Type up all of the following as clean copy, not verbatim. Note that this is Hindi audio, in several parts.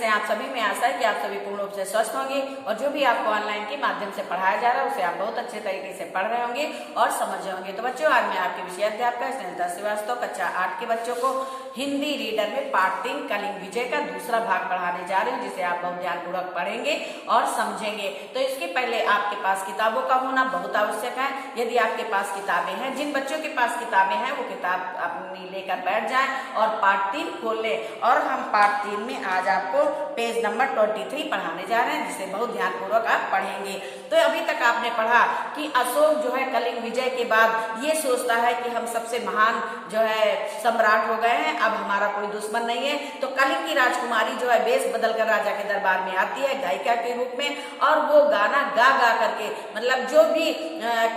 से आप सभी में आशा है कि आप सभी पूर्ण रूप से स्वस्थ होंगे और जो भी आपको ऑनलाइन के माध्यम से पढ़ाया जा रहा है उसे आप बहुत अच्छे तरीके से पढ़ रहे होंगे और समझ रहे होंगे। तो बच्चों, आज मैं आपके विषय अध्यापक स्नेहलता श्रीवास्तव कक्षा 8 के बच्चों को हिंदी रीडर में पार्ट 3 कलिंग विजय का दूसरा भाग पढ़ाने जा रही हूँ, जिसे आप बहुत ध्यानपूर्वक पढ़ेंगे और समझेंगे। तो इसके पहले आपके पास किताबों का होना बहुत आवश्यक है। यदि आपके पास किताबें हैं, जिन बच्चों के पास किताबें हैं वो किताब अपनी लेकर बैठ जाएं और पार्ट 3 खोल लें। और हम पार्ट 3 में आज आपको पेज नंबर 23 पढ़ाने जा रहे हैं, जिसे बहुत ध्यानपूर्वक आप पढ़ेंगे। तो अभी तक आपने पढ़ा कि अशोक जो है कलिंग विजय के बाद ये सोचता है कि हम सबसे महान जो है सम्राट हो गए हैं, अब हमारा कोई दुश्मन नहीं है। तो कलिंग की राजकुमारी जो है वेश बदलकर राजा के दरबार में आती है गायिका के रूप में, और वो गाना गा गा करके, मतलब जो भी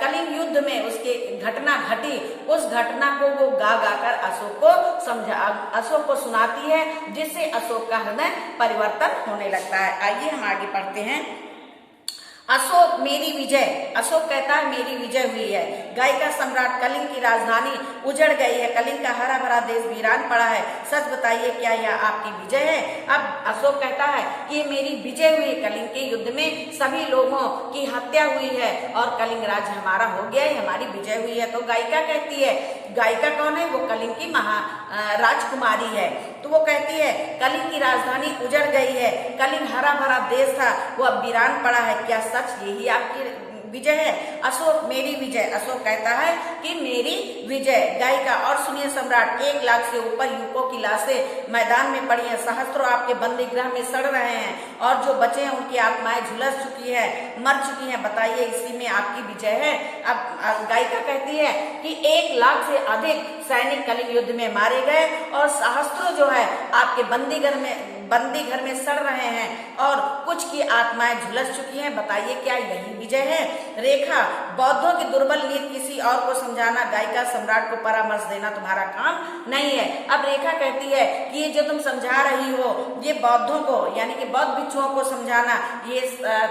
कलिंग युद्ध में उसके घटना घटी, उस घटना को वो गा गा कर अशोक को सुनाती है, जिससे अशोक का हृदय परिवर्तन होने लगता है। आइए हम आगे पढ़ते हैं। अशोक मेरी विजय, अशोक कहता है मेरी विजय हुई है। गायिका सम्राट, कलिंग की राजधानी उजड़ गई है, कलिंग का हरा भरा देश वीरान पड़ा है, सच बताइए क्या यह आपकी विजय है? अब अशोक कहता है कि मेरी विजय हुई, कलिंग के युद्ध में सभी लोगों की हत्या हुई है और कलिंग राज्य हमारा हो गया है, हमारी विजय हुई है। तो गायिका कहती है, गायिका कौन है? वो कलिंग की राजकुमारी है। तो वो कहती है कलिंग की राजधानी उजड़ गई है, कलिंग हरा भरा देश था वो अब वीरान पड़ा है, क्या सच यही आपकी विजय है? अशोक मेरी विजय, अशोक कहता है कि मेरी विजय। गायिका, और सुनिए सम्राट, 1 लाख से ऊपर युवकों की लाशें मैदान में पड़ी हैं, सहस्त्रों आपके बंदी गृह में सड़ रहे हैं और जो बचे हैं उनकी आत्माएं झुलस चुकी है, मर चुकी हैं, बताइए इसी में आपकी विजय है? अब गायिका कहती है कि 1 लाख से अधिक सैनिक कलिंग युद्ध में मारे गए और सहस्त्रों जो है आपके बंदी घर में सड़ रहे हैं और कुछ की आत्माएं झुलस चुकी हैं, बताइए क्या यही विजय है? रेखा, बौद्धों की दुर्बल नीति किसी और को समझाना, गायिका सम्राट को परामर्श देना तुम्हारा काम नहीं है। अब रेखा कहती है कि ये जो तुम समझा रही हो, ये बौद्धों को यानी कि बौद्ध भिक्षुओं को समझाना, ये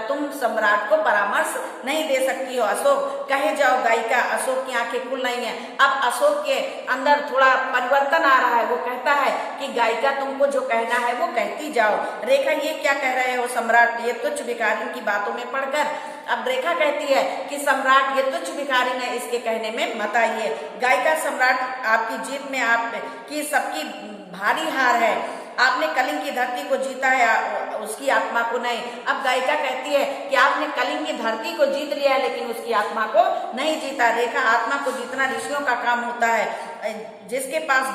तुम सम्राट को परामर्श नहीं दे सकती हो। अशोक, कहे जाओ गायिका। अशोक की आंखें खुल रही हैं। अब अशोक के अंदर थोड़ा परिवर्तन आ रहा है, वो कहता है कि गायिका तुमको जो कहना है वो कहती जाओ। रेखा, ये क्या कह रहे हो सम्राट, ये तुच्छ भिखारियों की बातों में पढ़कर? अब रेखा कहती है कि सम्राट, ये तुच्छ भिखारी ने इसके कहने में मत आइए। गायिका, सम्राट आपकी जीत में आपकी सबकी भारी हार है, आपने कलिंग की धरती को जीता है, उसकी आत्मा को नहीं। अब गायिका कहती है कि आपने कलिंग की धरती को जीत लिया है लेकिन उसकी आत्मा को नहीं जीता। रेखा, आत्मा को जीतना ऋषियों का काम होता है, जिसके पास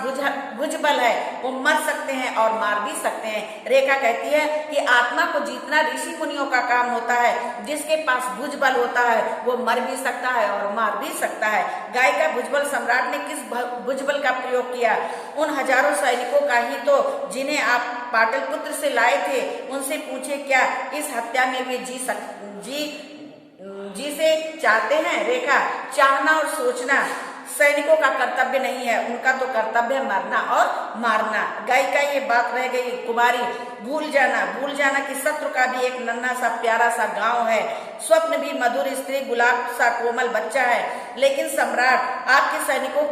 भुजबल है वो मर सकते हैं और मार भी सकते हैं। रेखा कहती है कि आत्मा को जीतना ऋषि मुनियों का काम होता है, जिसके पास भुजबल होता है वो मर भी सकता है और मार भी सकता है। गायिका, भुजबल, सम्राट ने किस भुजबल का प्रयोग किया? उन हजारों सैनिकों का ही तो जिन्हें आप पाटलिपुत्र से लाए थे, उनसे पूछे क्या इस हत्या में वे जी से चाहते हैं? रेखा, चाहना और सोचना सैनिकों का कर्तव्य नहीं है, उनका तो कर्तव्य है मरना और मारना। गायिका, ये बात रह गई कुमारी, भूल जाना कि शत्रु का भी एक नन्हा सा प्यारा सा गांव है, स्वप्न भी मधुर, स्त्री गुलाब सा कोमल बच्चा है। लेकिन सम्राट, आपके सैनिकों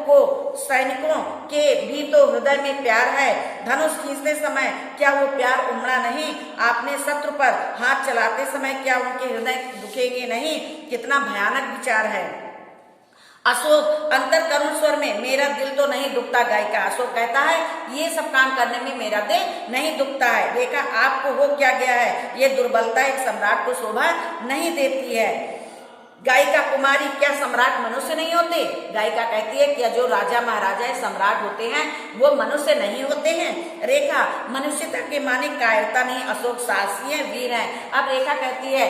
के भी तो हृदय में प्यार है, धनुष खींचते समय क्या वो प्यार उमड़ा नहीं? आपने शत्रु पर हाथ चलाते समय क्या उनके हृदय दुखेंगे नहीं? कितना भयानक विचार है। अशोक, अंतर करुण स्वर में, मेरा दिल तो नहीं दुखता। गायिका, अशोक कहता है ये सब काम करने में मेरा दिल नहीं दुखता है। रेखा, आपको हो क्या गया है? ये दुर्बलता एक सम्राट को शोभा नहीं देती है। गायिका, कुमारी, क्या सम्राट मनुष्य नहीं होते? गायिका कहती है कि जो राजा महाराजा सम्राट होते हैं वो मनुष्य नहीं होते हैं। रेखा, मनुष्यता के माने कायरता नहीं, अशोक साहसी है, वीर है। अब रेखा कहती है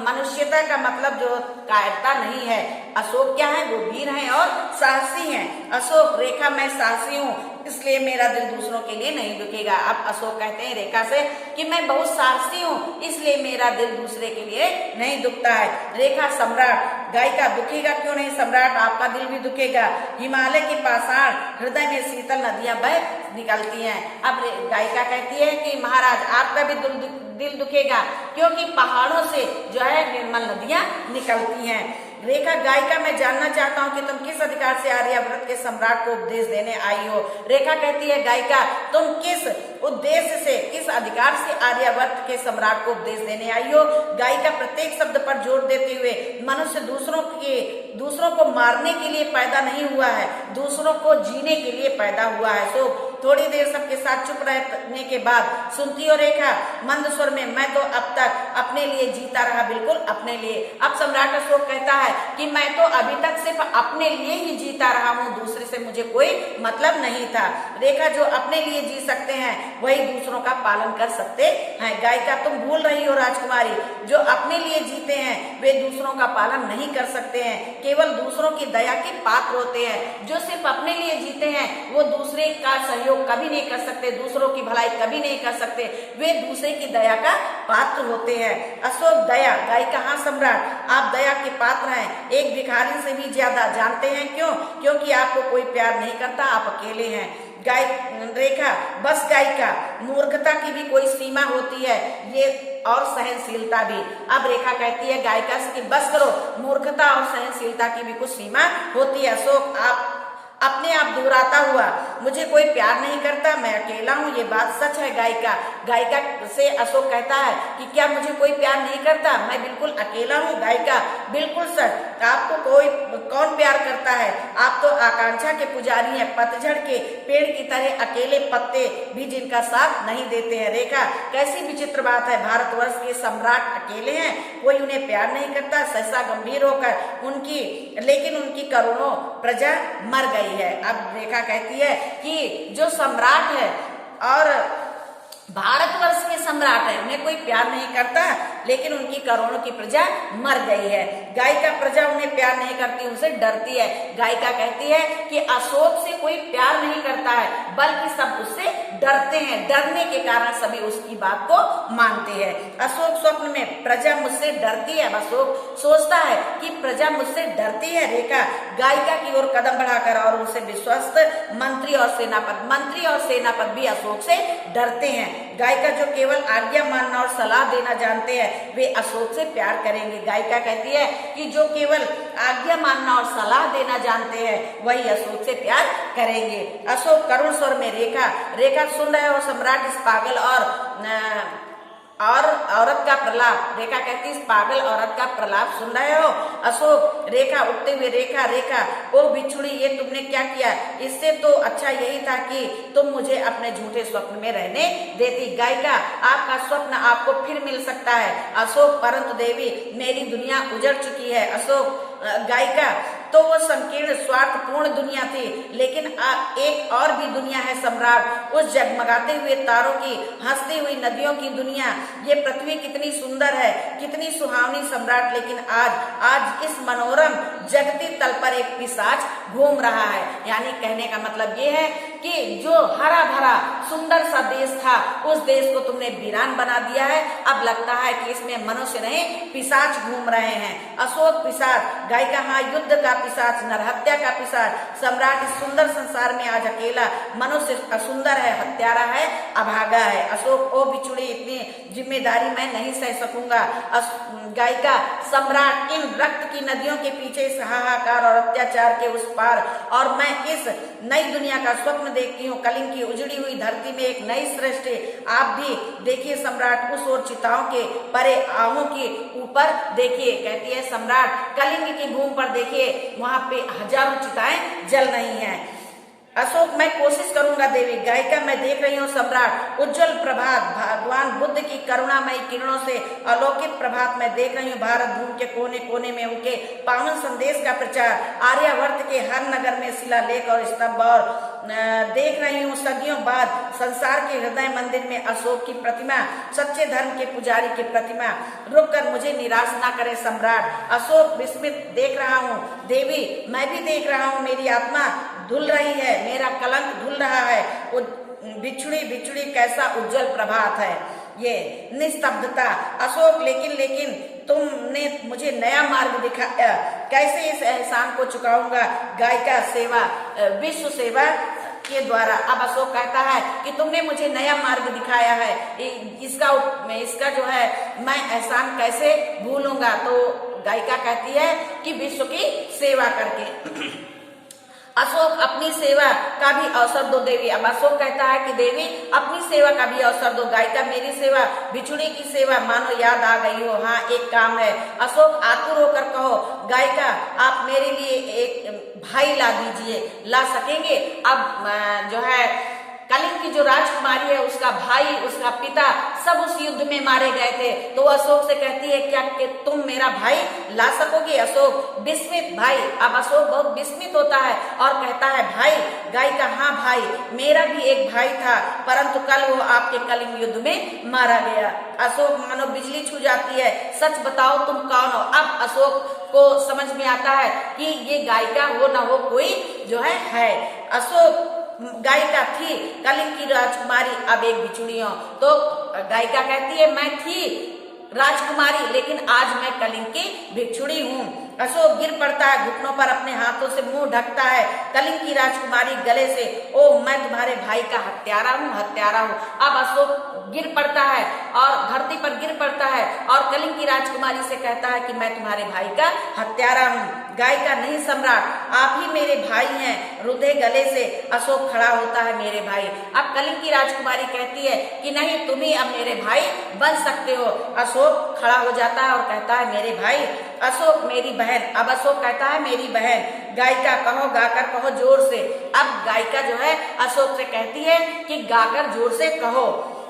मनुष्यता का मतलब जो कायरता नहीं है, अशोक क्या है? वो वीर हैं और साहसी हैं। अशोक, रेखा, मैं साहसी हूँ इसलिए मेरा दिल दूसरों के लिए नहीं दुखेगा। अब अशोक कहते हैं रेखा से कि मैं बहुत साहसी हूँ इसलिए मेरा दिल दूसरे के लिए नहीं दुखता है। रेखा, सम्राट। गायिका, दुखेगा क्यों नहीं सम्राट, आपका दिल भी दुखेगा। हिमालय के पाषाण हृदय में शीतल नदियां बह निकलती हैं। अब गायिका कहती है कि महाराज आपका भी दिल दुखेगा क्योंकि पहाड़ों से जो है निर्मल नदियां निकलती हैं। रेखा, गायिका मैं जानना चाहता हूँ कि तुम किस अधिकार से आर्यावर्त के सम्राट को उपदेश देने आई हो। रेखा कहती है, गायिका तुम किस उद्देश्य से, किस अधिकार से आर्यावर्त के सम्राट को उपदेश देने आई हो। गायिका प्रत्येक शब्द पर जोर देते हुए, मनुष्य दूसरों को मारने के लिए पैदा नहीं हुआ है, दूसरों को जीने के लिए पैदा हुआ है। सो थोड़ी देर सबके साथ चुप रहने के बाद सुनती हो रेखा मंद स्वर में, मैं तो अब तक अपने लिए जीता रहा, बिल्कुल अपने लिए। अब सम्राट अशोक कहता है कि मैं तो अभी तक सिर्फ अपने लिए ही जीता रहा हूँ, दूसरे से मुझे कोई मतलब नहीं था। रेखा, जो अपने लिए जी सकते हैं वही दूसरों का पालन कर सकते हैं। गायिका, तुम भूल रही हो राजकुमारी, जो अपने लिए जीते हैं वे दूसरों का पालन नहीं कर सकते हैं, केवल दूसरों की दया के पात्र होते हैं। जो सिर्फ अपने लिए जीते हैं वो दूसरे का सहयोग कभी नहीं कर सकते, दूसरों की भलाई कभी नहीं कर सकते, वे दूसरे की दया का पात्र होते हैं। अशोक, दया। गायिका, हाँ सम्राट, आप दया के पात्र हैं, एक भिखारी से भी ज्यादा। जानते हैं क्यों? क्योंकि आपको कोई प्यार नहीं करता, आप अकेले हैं। रेखा, बस गायिका, मूर्खता की भी कोई सीमा होती है, ये और सहनशीलता भी। अब रेखा कहती है गायिका से कि बस करो, मूर्खता और सहनशीलता की भी कुछ सीमा होती है। अशोक, आप अपने आप दोहराता हुआ, मुझे कोई प्यार नहीं करता, मैं अकेला हूँ, ये बात सच है। गायिका से अशोक कहता है कि क्या मुझे कोई प्यार नहीं करता, मैं बिल्कुल अकेला हूँ। गायिका, बिल्कुल सच, आपको कौन प्यार करता है, आप तो आकांक्षा के पुजारी हैं, पतझड़ के पेड़ की तरह, अकेले पत्ते भी जिनका साथ नहीं देते हैं। रेखा, कैसी विचित्र बात है, भारतवर्ष के सम्राट अकेले हैं, कोई उन्हें प्यार नहीं करता। सहसा गंभीर होकर, लेकिन उनकी करोड़ों प्रजा मर गई है। अब रेखा कहती है कि जो सम्राट है और भारतवर्ष के सम्राट है, उन्हें कोई प्यार नहीं करता, लेकिन उनकी करोड़ों की प्रजा मर गई है। गायिका, प्रजा उन्हें प्यार नहीं करती, उनसे डरती है। गायिका कहती है कि अशोक से कोई प्यार नहीं करता है, बल्कि सब उससे डरते हैं, डरने के कारण सभी उसकी बात को मानते हैं। अशोक स्वप्न में, प्रजा मुझसे डरती है। अशोक सोचता है कि प्रजा मुझसे डरती है। रेखा, गायिका की ओर कदम बढ़ाकर, और उनसे विश्वस्त मंत्री और सेनापति भी अशोक से डरते हैं। गायिका, जो केवल आज्ञा मानना और सलाह देना जानते हैं वे अशोक से प्यार करेंगे। गायिका कहती है कि जो केवल आज्ञा मानना और सलाह देना जानते हैं वही अशोक से प्यार करेंगे। अशोक करुण स्वर में, रेखा सुन रहे हो सम्राट इस पागल और औरत का प्रलाप। रेखा कहती है, इस पागल औरत का प्रलाप सुन रहे हो। अशोक, रेखा उठते हुए, रेखा, ओ बिछुड़ी, ये तुमने क्या किया, इससे तो अच्छा यही था कि तुम मुझे अपने झूठे स्वप्न में रहने देती। गायिका, आपका स्वप्न आपको फिर मिल सकता है। अशोक, परंतु देवी, मेरी दुनिया उजड़ चुकी है। अशोक, गायिका, तो वो संकीर्ण स्वार्थपूर्ण दुनिया थी, लेकिन एक और भी दुनिया है सम्राट, उस जगमगाते हुए तारों की, हंसती हुई नदियों की दुनिया। ये पृथ्वी कितनी सुंदर है, कितनी सुहावनी सम्राट, लेकिन आज इस मनोरम जगती तल पर एक पिशाच घूम रहा है। यानी कहने का मतलब ये है कि जो हरा भरा सुंदर सा देश था, उस देश को तुमने वीरान बना दिया है। अब लगता है कि इसमें मनुष्य नहीं, पिशाच घूम रहे हैं। अशोक, पिशाच। गायिका, हाँ, युद्ध का पिशाच, नरहत्या का पिशाच। सम्राट, इस सुंदर संसार में आज अकेला, मनुष्य असुंदर है, हत्यारा है, अभागा है। अशोक, ओ बिछुड़ी, इतनी जिम्मेदारी मैं नहीं सह सकूंगा। गायिका, सम्राट, इन रक्त की नदियों के पीछे इस हाहाकार और अत्याचार के उस पार, और मैं इस नई दुनिया का स्वप्न देखती हूँ, कलिंग की उजड़ी हुई धरती में एक नई सृष्टि। आप भी देखिए सम्राट, उस ओर चिताओं के परे, आहों के ऊपर देखिए। कहती है सम्राट, कलिंग की भूमि पर देखिए, वहां पे हजारों चिताएं जल रही हैं। अशोक, मैं कोशिश करूंगा देवी। गायिका, मैं देख रही हूँ सम्राट, उज्जवल प्रभात, भगवान बुद्ध की करुणामयी किरणों से अलौकिक प्रभात मैं देख रही हूँ। भारत भूमि के कोने कोने में उनके पावन संदेश का प्रचार, आर्यावर्त के हर नगर में शिलालेख और स्तंभ, और देख रही हूँ सदियों बाद संसार के हृदय मंदिर में अशोक की प्रतिमा, सच्चे धर्म के पुजारी की प्रतिमा। रुक कर मुझे निराश ना करे सम्राट। अशोक विस्मित देख रहा हूँ। देवी, मैं भी देख रहा हूँ, मेरी आत्मा धुल रही है, मेरा कलंक धुल रहा है। बिछुड़ी कैसा उज्जवल प्रभात है, ये निस्तब्धता। अशोक, लेकिन तुमने मुझे नया मार्ग दिखाया, कैसे इस एहसान को चुकाऊंगा। गायिका, सेवा, विश्व सेवा किसके द्वारा। अब अशोक कहता है कि तुमने मुझे नया मार्ग दिखाया है, इसका जो है मैं एहसान कैसे भूलूंगा। तो गायिका कहती है कि विश्व की सेवा करके। अशोक अपनी सेवा का भी अवसर दो देवी। अब अशोक कहता है कि देवी अपनी सेवा का भी अवसर दो। गायिका मेरी सेवा, बिछुड़ी की सेवा मानो याद आ गई हो। हाँ एक काम है। अशोक आतुर होकर कहो गायिका आप मेरे लिए एक भाई ला दीजिए, ला सकेंगे। अब जो है कलिंग की जो राजकुमारी है उसका भाई, उसका पिता सब उस युद्ध में मारे गए थे। तो अशोक से कहती है क्या कि तुम मेरा भाई ला सकोगे। अशोक विस्मित, भाई। अब अशोक बहुत विस्मित होता है और कहता है भाई। गायिका हाँ भाई, मेरा भी एक भाई था परंतु कल वो आपके कलिंग युद्ध में मारा गया। अशोक मानो बिजली छू जाती है, सच बताओ तुम कौन हो। अब अशोक को समझ में आता है कि ये गायिका हो ना हो कोई जो है। अशोक गायिका थी कलिंग की राजकुमारी, अब एक बिछुड़ी हो। तो गायिका कहती है मैं थी राजकुमारी लेकिन आज मैं कलिंग की बिछुड़ी हूँ। अशोक गिर पड़ता है घुटनों पर, अपने हाथों से मुंह ढकता है। कलिंग की राजकुमारी गले से ओ मैं तुम्हारे भाई का हत्यारा हूँ, हत्यारा हूँ। अब अशोक गिर पड़ता है और धरती पर गिर पड़ता है और कलिंग की राजकुमारी से कहता है कि मैं तुम्हारे भाई का हत्यारा हूँ। गायिका नहीं सम्राट, आप ही मेरे भाई हैं। रुधे गले से अशोक खड़ा होता है, मेरे भाई। अब कलिंग की राजकुमारी कहती है कि नहीं तुम ही अब मेरे भाई बन सकते हो। अशोक खड़ा हो जाता है और कहता है मेरे भाई। अशोक मेरी बहन। अब अशोक कहता है मेरी बहन। गायिका कहो, गाकर कहो जोर से। अब गायिका जो है अशोक से कहती है कि गाकर जोर से कहो।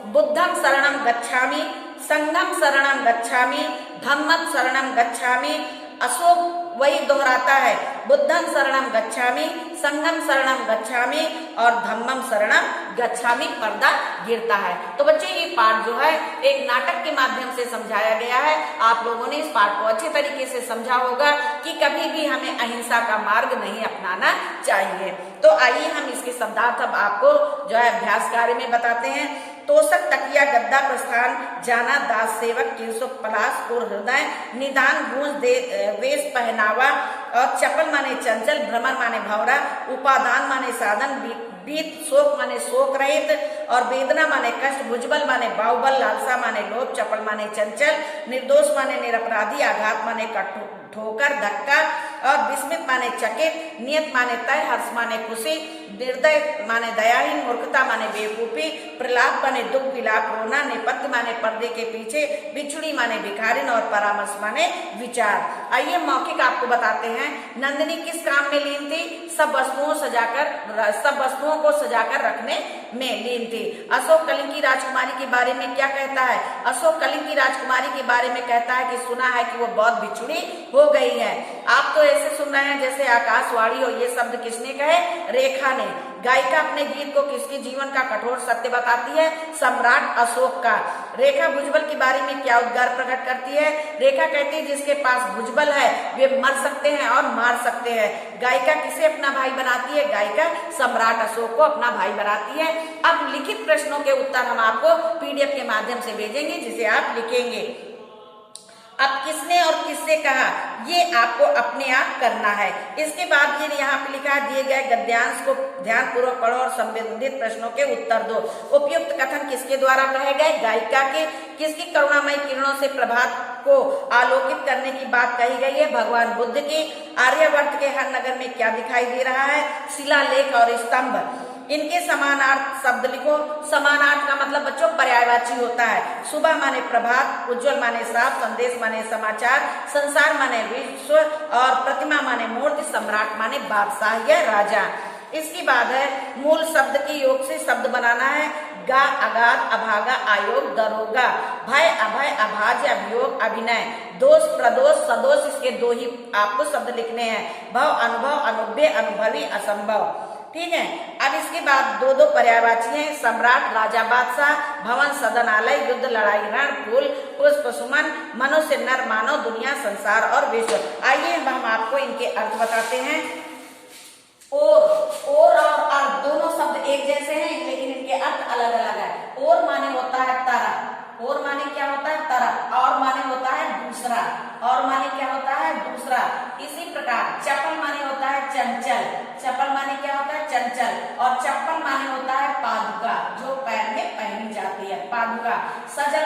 बुद्धम शरणम गच्छामि, संघम शरणम गच्छामि, धम्मम शरणम गच्छामि। अशोक वही दोहराता है, बुद्धम शरणम गच्छामि, संघम शरणम गच्छामि और धम्मम शरणम गच्छामि। पर्दा गिरता है। तो बच्चे ये पाठ जो है एक नाटक के माध्यम से समझाया गया है। आप लोगों ने इस पाठ को अच्छे तरीके से समझा होगा कि कभी भी हमें अहिंसा का मार्ग नहीं अपनाना चाहिए। तो आइए हम इसके शब्दार्थ अब आपको जो है अभ्यास कार्य में बताते हैं। तोषक तकिया गद्दा प्रस्थान, जाना दास सेवक, किरसुक पलाश और हृदय, निदान गूंज दे वेश पहनावा और चपल माने चंचल, भ्रमर माने भौरा, उपादान माने साधन, बीत शोक माने शोक रहित और वेदना माने कष्ट, भुजबल माने बाहुबल, लालसा माने लोभ, चपल माने चंचल, निर्दोष माने निरपराधी, आघात माने ठोकर धक्का और विस्मित माने चकित, नियत माने तय, हर्ष माने खुशी, निर्दय माने दयाहीन, मूर्खता माने बेवकूफी, प्रलाप माने दुख विलाप रोना, नेपथ्य माने पर्दे के पीछे, बिछुड़ी माने भिखारिन और परामर्श माने विचार। आइए मौखिक आपको बताते हैं। नंदिनी किस काम में लीन थी? सब वस्तुओं को सजाकर रखने में लीन थी। अशोक कलिंग की राजकुमारी के बारे में क्या कहता है? अशोक कलिंग की राजकुमारी के बारे में कहता है कि सुना है कि वो बहुत बिछुड़ी हो गई है। आप तो ऐसे सुन रहे हैं जैसे आकाशवाणी हो। ये शब्द किसने कहे? रेखा ने। गायिका अपने गीत को किसके जीवन का कठोर सत्य बताती है? सम्राट अशोक का। रेखा भुजबल के बारे में क्या उद्गार प्रकट करती है? रेखा कहती है जिसके पास भुजबल है वे मर सकते हैं और मार सकते हैं। गायिका किसे अपना भाई बनाती है? गायिका सम्राट अशोक को अपना भाई बनाती है। अब लिखित प्रश्नों के उत्तर हम आपको पीडीएफ के माध्यम से भेजेंगे जिसे आप लिखेंगे। अब किसने और किससे कहा ये आपको अपने आप करना है। इसके बाद ये यहाँ पे लिखा है दिए गए गद्यांश को ध्यानपूर्वक पढ़ो और संबंधित प्रश्नों के उत्तर दो। उपयुक्त कथन किसके द्वारा कहे गए? गायिका के। किसकी करुणामयी किरणों से प्रभात को आलोकित करने की बात कही गई है? भगवान बुद्ध की। आर्यवर्त के हर नगर में क्या दिखाई दे रहा है? शिलालेख और स्तंभ। इनके समानार्थ शब्द लिखो। समानार्थ का मतलब बच्चों पर्यायवाची होता है। सुबह माने प्रभात, उज्जवल माने साफ, संदेश माने समाचार, संसार माने विश्व और प्रतिमा माने मूर्ति, सम्राट माने बादशाह या राजा। इसकी बात है मूल शब्द की योग से शब्द बनाना है। गा अगाध, अभागा, आयोग, दरोगा, भय, अभय, अभाज्य, अभियोग, अभिनय, दोष, प्रदोष, सदोष। इसके दो ही आपको शब्द लिखने हैं। भव, अनुभव, अनुभ्य, अनुभवी, असंभव। ठीक है। अब इसके बाद दो दो पर्यायवाची हैं। सम्राट, राजा, बादशाह, भवन, सदनालय, युद्ध, लड़ाई, रण, फूल, पुष्प, सुमन, मनुष्य, नर, मानव, दुनिया, संसार और विश्व। आइए हम आपको इनके अर्थ बताते हैं। और दोनों शब्द एक जैसे हैं लेकिन इनके अर्थ अलग अलग है। और माने होता है तरह। और माने क्या होता है? तरह। और माने होता है दूसरा। और माने क्या होता है? दूसरा। इसी प्रकार चपल माने होता है चंचल। चपल माने क्या होता है? चंचल। और चप्पल माने होता है पादुका, जो पैर में पहनी जाती है, पादुका। सजल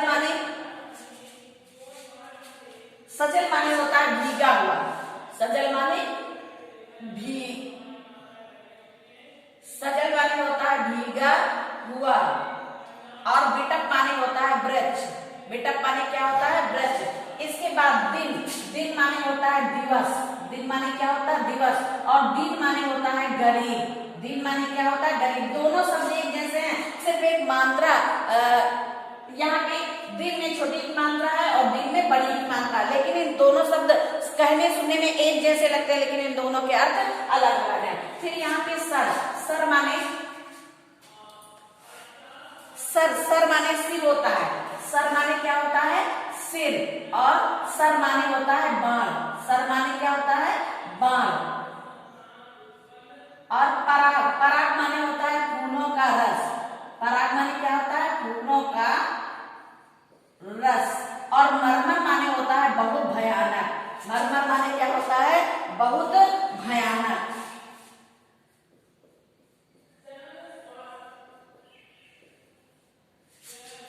माने होता है भीगा हुआ, सजल माने होता है भीगा हुआ। और बिटप माने होता है वृक्ष, बिटप माने क्या होता है? वृक्ष। इसके बाद दिन माने होता है दिवस, दिन माने क्या होता है? दिवस। और दिन माने होता है गरीब, दिन माने क्या होता है? गरीब। दोनों शब्द एक जैसे हैं, सिर्फ एक मात्रा यहाँ पे दिन में छोटी मात्रा है और दिन में बड़ी मात्रा, लेकिन इन दोनों शब्द कहने सुनने में एक जैसे लगते हैं, लेकिन इन दोनों के अर्थ अलग अलग हैं। फिर यहाँ पे सर माने सिर होता है, सर माने क्या होता है? सिर। और सर माने होता है बाण, सर माने क्या होता है? बाण। और पराग माने होता है फूलों का रस, पराग माने क्या होता है? फूलों का रस। और मरमर माने होता है बहुत भयानक, मरमर माने क्या होता है? बहुत भयानक।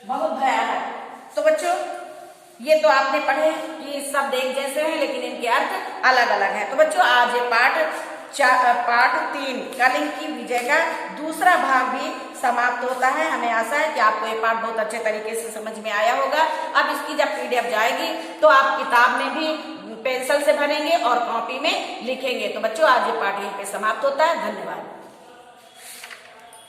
बहुत भयानक। तो बच्चों ये तो आपने पढ़े कि शब्द एक जैसे हैं लेकिन इनके अर्थ अलग अलग हैं। तो बच्चों आज ये पाठ 3 कलिंग की विजय का दूसरा भाग भी समाप्त होता है। हमें आशा है कि आपको ये पाठ बहुत अच्छे तरीके से समझ में आया होगा। अब इसकी जब PDF जाएगी तो आप किताब में भी पेंसिल से भरेंगे और कॉपी में लिखेंगे। तो बच्चों आज ये पाठ यहीं पे समाप्त होता है। धन्यवाद।